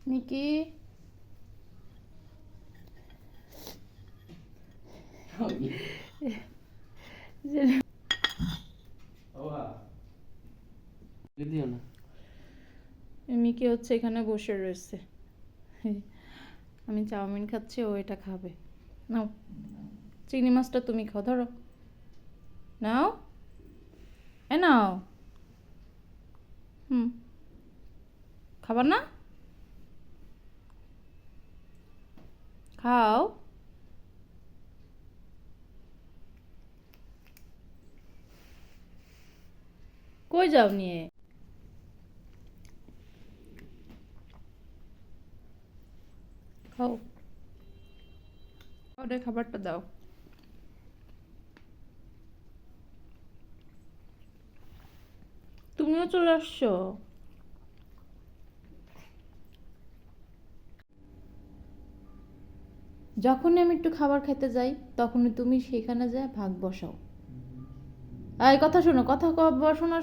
Mickey Mickey হচ্ছে এখানে বসে রয়েছে, আমি চাউমিন খাচ্ছি, ও এটা খাবে। নাও চিংড়ি মাছটা তুমি খাও, ধরো নাও, এ নাও। হুম, খাবার না, খাও। কই যাও নিয়ে? খাও, ওদের খাবারটা দাও। তুমিও চলে আসছো। যখনই আমি একটু খাবার খেতে যাই তখনই তুমি সেখানে যায় ভাগ বসাও। এই কথা শোনো, কথা শোনো।